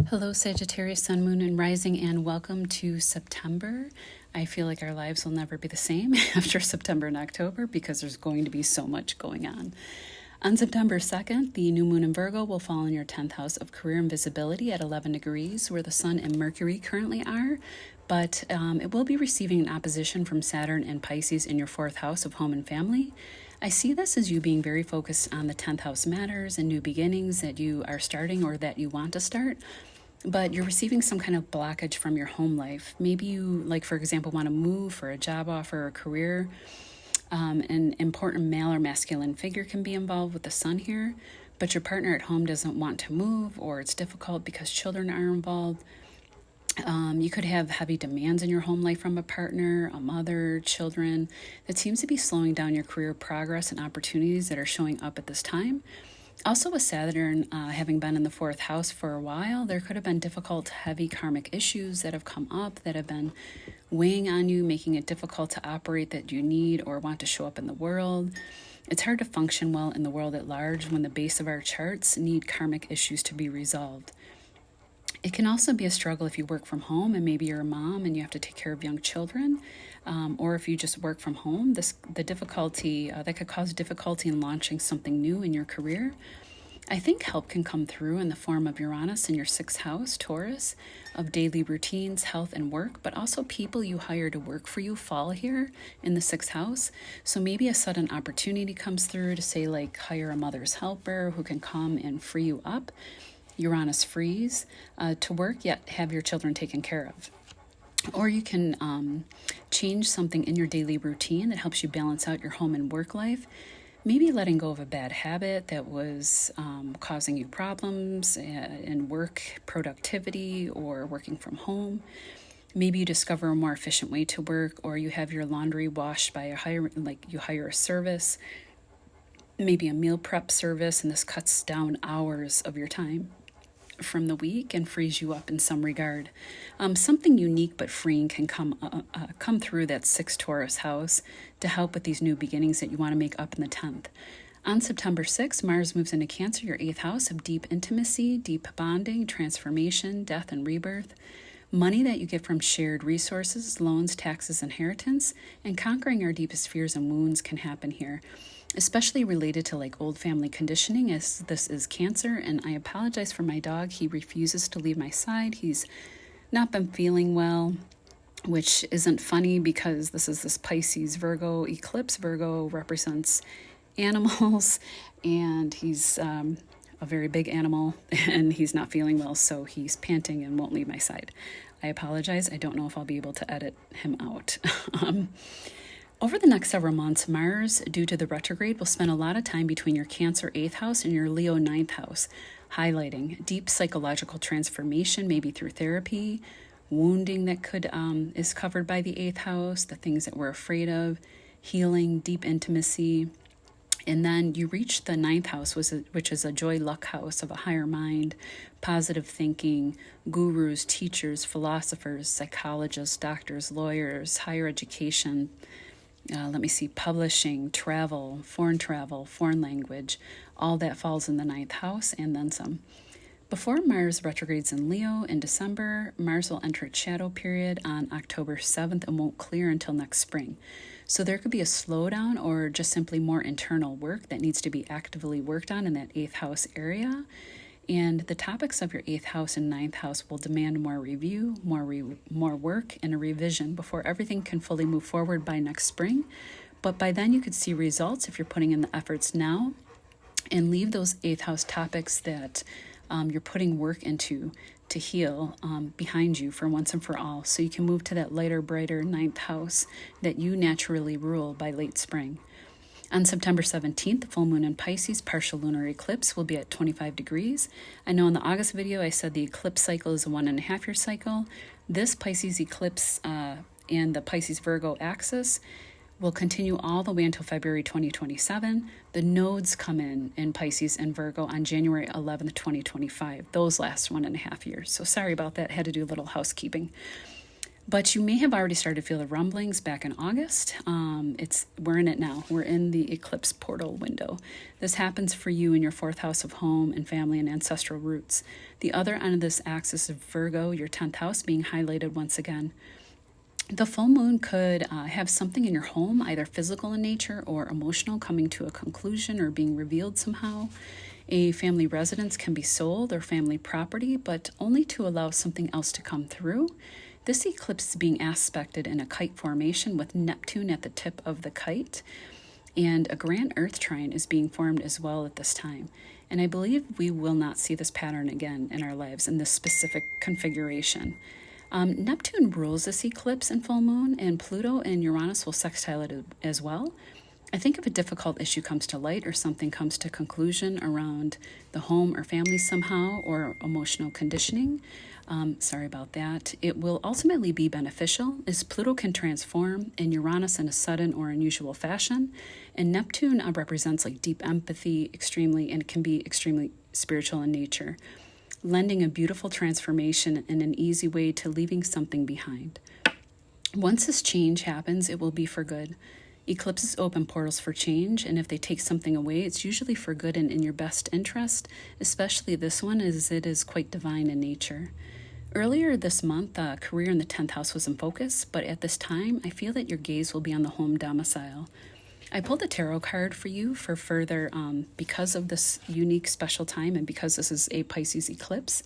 Hello, Sagittarius, Sun, Moon, and Rising, and welcome to September. I feel like our lives will never be the same after September and October because there's going to be so much going on. On September 2nd, the new moon in Virgo will fall in your 10th house of career and visibility at 11 degrees, where the Sun and Mercury currently are, but it will be receiving an opposition from Saturn and Pisces in your 4th house of home and family. I see this as you being very focused on the 10th house matters and new beginnings that you are starting or that you want to start. But you're receiving some kind of blockage from your home life. Maybe you, like, for example, want to move for a job offer or a career. An important male or masculine figure can be involved with the Sun here, but your partner at home doesn't want to move, or it's difficult because children are involved. You could have heavy demands in your home life from a partner, a mother, children. That seems to be slowing down your career progress and opportunities that are showing up at this time. Also, with Saturn having been in the 4th house for a while, there could have been difficult, heavy karmic issues that have come up that have been weighing on you, making it difficult to operate that you need or want to show up in the world. It's hard to function well in the world at large when the base of our charts need karmic issues to be resolved. It can also be a struggle if you work from home and maybe you're a mom and you have to take care of young children, or if you just work from home. The difficulty that could cause difficulty in launching something new in your career. I think help can come through in the form of Uranus in your 6th house, Taurus, of daily routines, health, and work, but also people you hire to work for you fall here in the 6th house. So maybe a sudden opportunity comes through to say, like, hire a mother's helper who can come and free you up. Uranus frees to work, yet have your children taken care of. Or you can change something in your daily routine that helps you balance out your home and work life. Maybe letting go of a bad habit that was causing you problems in work productivity or working from home. Maybe you discover a more efficient way to work, or you have your laundry washed by you hire a service, maybe a meal prep service, and this cuts down hours of your time from the week and frees you up in some regard. Something unique but freeing can come through that 6th Taurus house to help with these new beginnings that you want to make up in the 10th. On September 6th, Mars moves into Cancer, your 8th house of deep intimacy, deep bonding, transformation, death, and rebirth. Money that you get from shared resources, loans, taxes, inheritance, and conquering our deepest fears and wounds can happen here, especially related to like old family conditioning, as this is Cancer. And I apologize for my dog. He refuses to leave my side. He's not been feeling well, which isn't funny because this Pisces Virgo eclipse. Virgo represents animals, and he's a very big animal, and he's not feeling well, so he's panting and won't leave my side. I apologize. I don't know if I'll be able to edit him out. Over the next several months, Mars, due to the retrograde, will spend a lot of time between your Cancer 8th house and your Leo 9th house, highlighting deep psychological transformation, maybe through therapy, wounding that is covered by the 8th house, the things that we're afraid of, healing, deep intimacy. And then you reach the 9th house, which is a joy luck house of a higher mind, positive thinking, gurus, teachers, philosophers, psychologists, doctors, lawyers, higher education, publishing, travel, foreign language, all that falls in the 9th house and then some. Before Mars retrogrades in Leo in December, Mars will enter its shadow period on October 7th and won't clear until next spring. So there could be a slowdown or just simply more internal work that needs to be actively worked on in that 8th house area. And the topics of your 8th house and 9th house will demand more review, more work, and a revision before everything can fully move forward by next spring. But by then you could see results if you're putting in the efforts now, and leave those 8th house topics that you're putting work into to heal behind you for once and for all, so you can move to that lighter, brighter 9th house that you naturally rule by late spring. On September 17th, the full moon in Pisces, partial lunar eclipse, will be at 25 degrees. I know in the August video I said the eclipse cycle is a 1.5 year cycle. This Pisces eclipse and the Pisces Virgo axis will continue all the way until February 2027. The nodes come in Pisces and Virgo on January 11th, 2025. Those last 1.5 years. So sorry about that. Had to do a little housekeeping. But you may have already started to feel the rumblings back in August. We're in it now. We're in the eclipse portal window. This happens for you in your fourth house of home and family and ancestral roots. The other end of this axis of Virgo, your 10th house, being highlighted once again. The full moon could have something in your home, either physical in nature or emotional, coming to a conclusion or being revealed somehow. A family residence can be sold or family property, but only to allow something else to come through. This eclipse is being aspected in a kite formation with Neptune at the tip of the kite, and a grand Earth trine is being formed as well at this time. And I believe we will not see this pattern again in our lives in this specific configuration. Neptune rules this eclipse and full moon, and Pluto and Uranus will sextile it as well. I think if a difficult issue comes to light or something comes to conclusion around the home or family somehow, or emotional conditioning, sorry about that, it will ultimately be beneficial, as Pluto can transform and Uranus in a sudden or unusual fashion. And Neptune represents like deep empathy, and it can be extremely spiritual in nature, lending a beautiful transformation and an easy way to leaving something behind. Once this change happens, it will be for good. Eclipses open portals for change, and if they take something away, it's usually for good and in your best interest, especially this one, as it is quite divine in nature. Earlier this month, career in the 10th house was in focus, but at this time, I feel that your gaze will be on the home domicile. I pulled a tarot card for you for further, because of this unique special time and because this is a Pisces eclipse,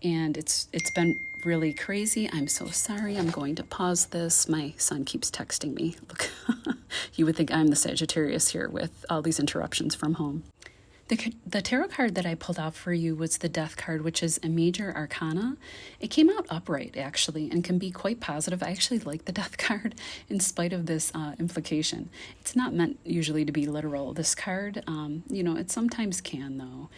and it's been really crazy. I'm so sorry. I'm going to pause this. My son keeps texting me. Look, you would think I'm the Sagittarius here with all these interruptions from home. The tarot card that I pulled out for you was the Death card, which is a major arcana. It came out upright, actually, and can be quite positive. I actually like the Death card in spite of this implication. It's not meant usually to be literal. This card, it sometimes can, though.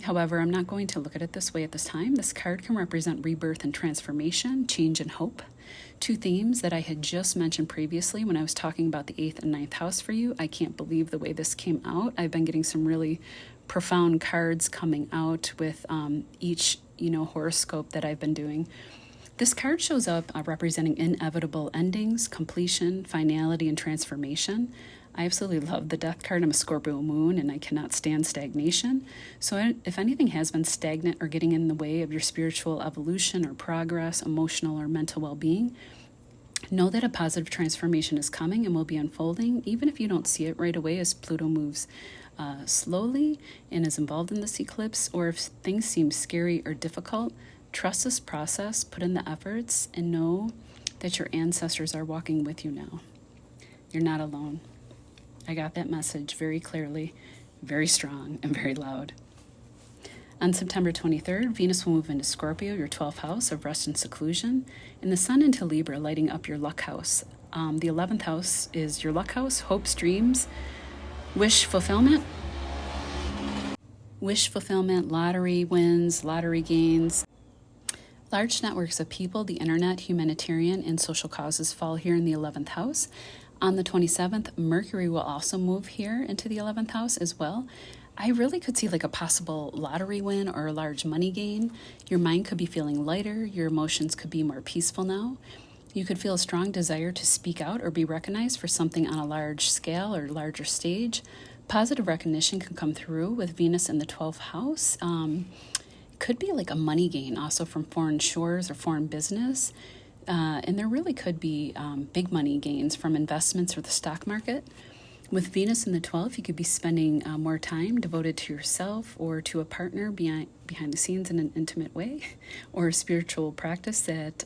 However, I'm not going to look at it this way at this time. This card can represent rebirth and transformation, change and hope. Two themes that I had just mentioned previously when I was talking about the 8th and 9th house for you. I can't believe the way this came out. I've been getting some really profound cards coming out with each, horoscope that I've been doing. This card shows up representing inevitable endings, completion, finality, and transformation. I absolutely love the Death card. I'm a Scorpio moon, and I cannot stand stagnation. So if anything has been stagnant or getting in the way of your spiritual evolution or progress, emotional or mental well-being, know that a positive transformation is coming and will be unfolding, even if you don't see it right away, as Pluto moves slowly and is involved in this eclipse, or if things seem scary or difficult. Trust this process, put in the efforts, and know that your ancestors are walking with you now. You're not alone. I got that message very clearly, very strong, and very loud. On September 23rd, Venus will move into Scorpio, your 12th house of rest and seclusion, and the Sun into Libra, lighting up your luck house. The 11th house is your luck house, hopes, dreams, wish fulfillment, lottery wins, lottery gains. Large networks of people, the internet, humanitarian, and social causes fall here in the 11th house. On the 27th, Mercury will also move here into the 11th house as well. I really could see like a possible lottery win or a large money gain. Your mind could be feeling lighter. Your emotions could be more peaceful now. You could feel a strong desire to speak out or be recognized for something on a large scale or larger stage. Positive recognition can come through with Venus in the 12th house. Could be like a money gain also from foreign shores or foreign business. And there really could be big money gains from investments or the stock market. With Venus in the 12th, you could be spending more time devoted to yourself or to a partner behind the scenes in an intimate way, or a spiritual practice that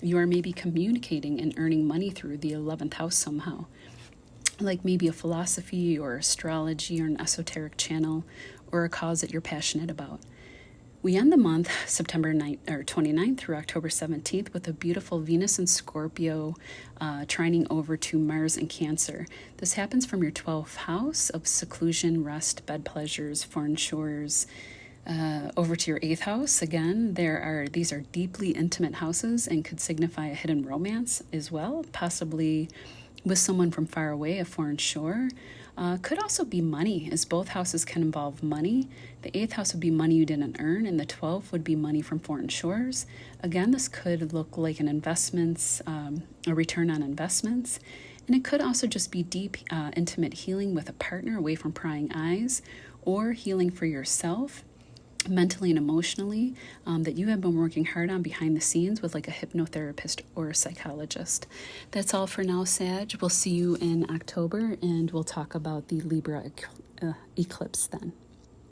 you are maybe communicating and earning money through the 11th house somehow. Like maybe a philosophy or astrology or an esoteric channel or a cause that you're passionate about. We end the month, September 29th through October 17th, with a beautiful Venus and Scorpio trining over to Mars and Cancer. This happens from your 12th house of seclusion, rest, bed pleasures, foreign shores, over to your 8th house. Again, these are deeply intimate houses and could signify a hidden romance as well, possibly with someone from far away, a foreign shore. Could also be money, as both houses can involve money. The 8th house would be money you didn't earn, and the 12th would be money from foreign shores. Again, this could look like an investments, a return on investments. And it could also just be deep, intimate healing with a partner away from prying eyes, or healing for yourself, mentally and emotionally, that you have been working hard on behind the scenes with like a hypnotherapist or a psychologist. That's all for now, Sag. We'll see you in October, and we'll talk about the Libra eclipse then.